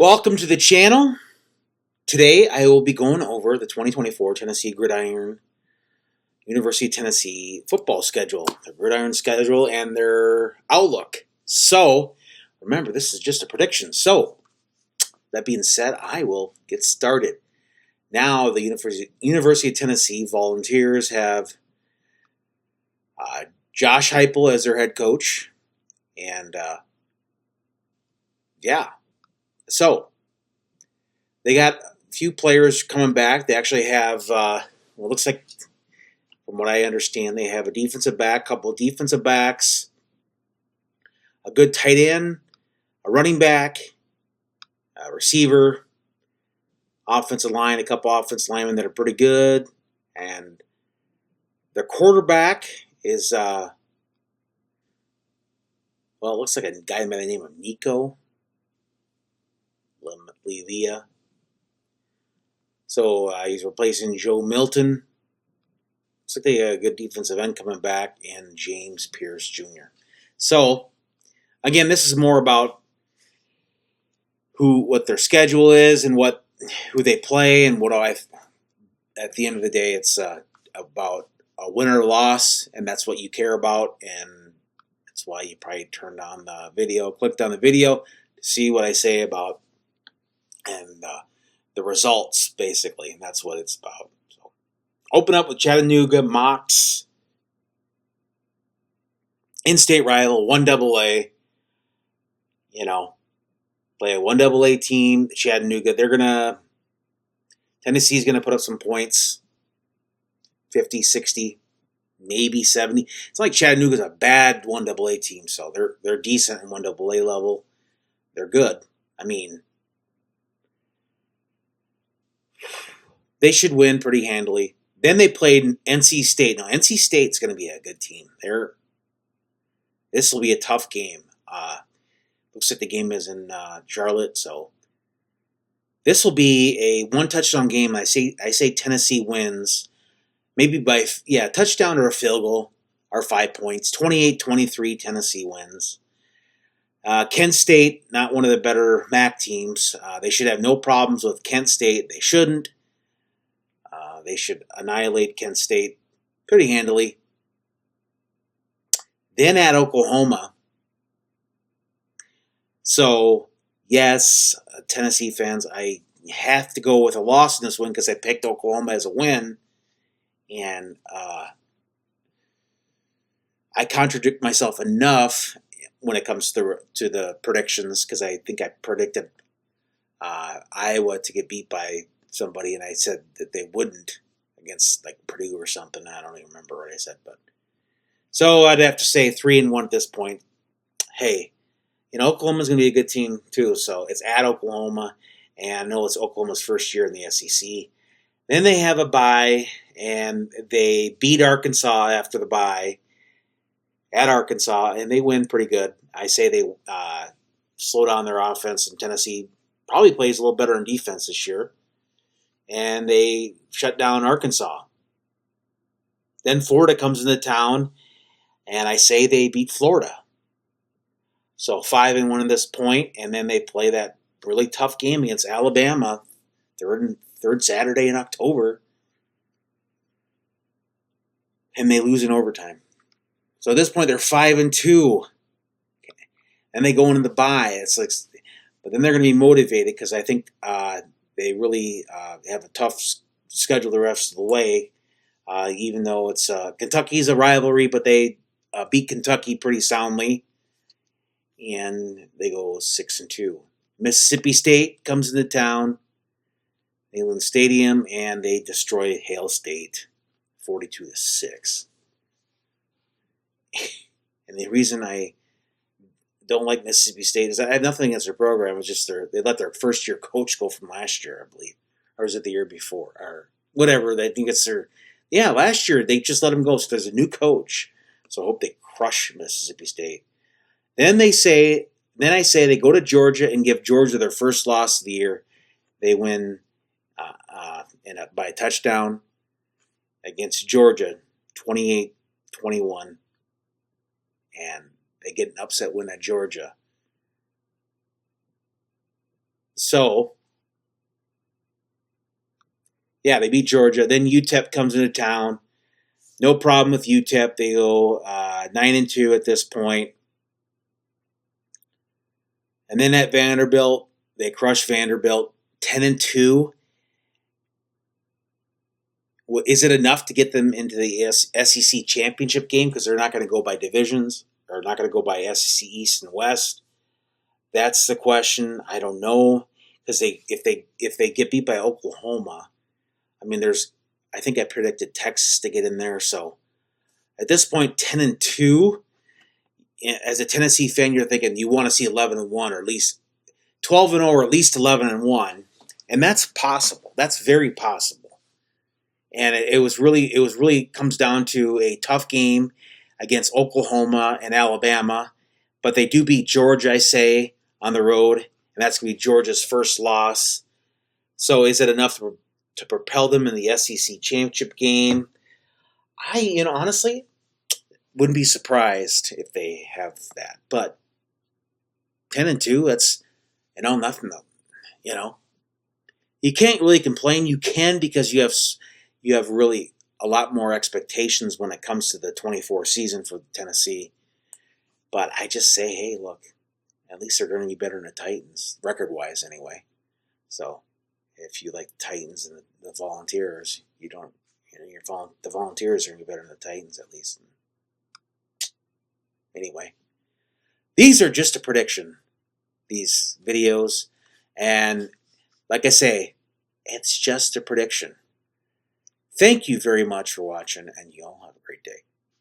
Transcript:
Welcome to the channel. Today I will be going over the 2024 Tennessee Gridiron University of Tennessee football schedule, the Gridiron schedule, and their outlook. So, remember, this is just a prediction. So, that being said, I will get started. Now, the University of Tennessee Volunteers have Josh Heupel as their head coach, and so they got a few players coming back. They actually have, it looks like, from what I understand, they have a defensive back, couple of defensive backs, a good tight end, a running back, a receiver, offensive line, a couple offensive linemen that are pretty good, and their quarterback is, it looks like a guy by the name of Nico Levia. So he's replacing Joe Milton. Looks like they got a good defensive end coming back, and James Pierce Jr. So, again, this is more about what their schedule is and who they play, and at the end of the day, it's about a win or loss, and that's what you care about, and that's why you probably turned on the video, clicked on the video to see what I say about and the results, basically, and that's what it's about. So, open up with Chattanooga Mocs, in-state rival, 1AA. Play a 1AA team, Chattanooga. Tennessee's gonna put up some points, 50, 60, maybe 70. It's not like Chattanooga's a bad 1AA team, so they're decent in 1AA level. They're good. I mean, they should win pretty handily. Then they played NC State. Now, NC State's going to be a good team. This will be a tough game. Looks like the game is in Charlotte, so this will be a one-touchdown game. I say Tennessee wins, maybe by touchdown or a field goal, or 5 points. 28-23, Tennessee wins. Kent State, not one of the better MAC teams. They should have no problems with Kent State. They shouldn't. They should annihilate Kent State pretty handily. Then at Oklahoma. So, yes, Tennessee fans, I have to go with a loss in this one because I picked Oklahoma as a win. And I contradict myself enough when it comes to the predictions, because I think I predicted Iowa to get beat by somebody, and I said that they wouldn't against like Purdue or something. I don't even remember what I said, but so I'd have to say 3-1 at this point. Hey, Oklahoma's going to be a good team too, so it's at Oklahoma, and I know it's Oklahoma's first year in the SEC. Then they have a bye, and they beat Arkansas after the bye at Arkansas, and they win pretty good. I say they slow down their offense, and Tennessee probably plays a little better in defense this year. And they shut down Arkansas. Then Florida comes into town, and I say they beat Florida. So 5-1 at this point, and then they play that really tough game against Alabama, third Saturday in October, and they lose in overtime. So at this point, they're 5-2, and they go into the bye. It's like, but then they're going to be motivated because I think they really have a tough schedule the rest of the way, even though it's Kentucky's a rivalry, but they beat Kentucky pretty soundly, and they go 6-2. Mississippi State comes into town, Neyland Stadium, and they destroy Hail State 42-6. And the reason I don't like Mississippi State is I have nothing against their program. It's just they let their first-year coach go from last year, I believe. Or was it the year before? Or whatever. I think it's last year they just let him go. So there's a new coach. So I hope they crush Mississippi State. Then I say they go to Georgia and give Georgia their first loss of the year. They win by a touchdown against Georgia, 28-21. And they get an upset win at Georgia. So, yeah, they beat Georgia. Then UTEP comes into town. No problem with UTEP. They go 9-2 at this point. And then at Vanderbilt, they crush Vanderbilt 10-2. Is it enough to get them into the SEC championship game? Because they're not going to go by divisions, or not going to go by SEC East and West. That's the question. I don't know, because if they get beat by Oklahoma, I mean, I think I predicted Texas to get in there. So at this point, 10-2. As a Tennessee fan, you're thinking you want to see 11-1, or at least 12-0, or at least 11-1, and that's possible. That's very possible. And it was really comes down to a tough game against Oklahoma and Alabama, but they do beat Georgia, I say, on the road, and that's going to be Georgia's first loss. So is it enough to propel them in the SEC championship game? Honestly, wouldn't be surprised if they have that. But 10-2, that's nothing though. You can't really complain. You can, because you have really a lot more expectations when it comes to the 24 season for Tennessee. But I just say, hey, look, at least they're going to be better than the Titans, record-wise anyway. So if you like the Titans and the Volunteers, you don't. The Volunteers are going to be better than the Titans, at least. Anyway, these are just a prediction, these videos, and like I say, it's just a prediction. Thank you very much for watching, and you all have a great day.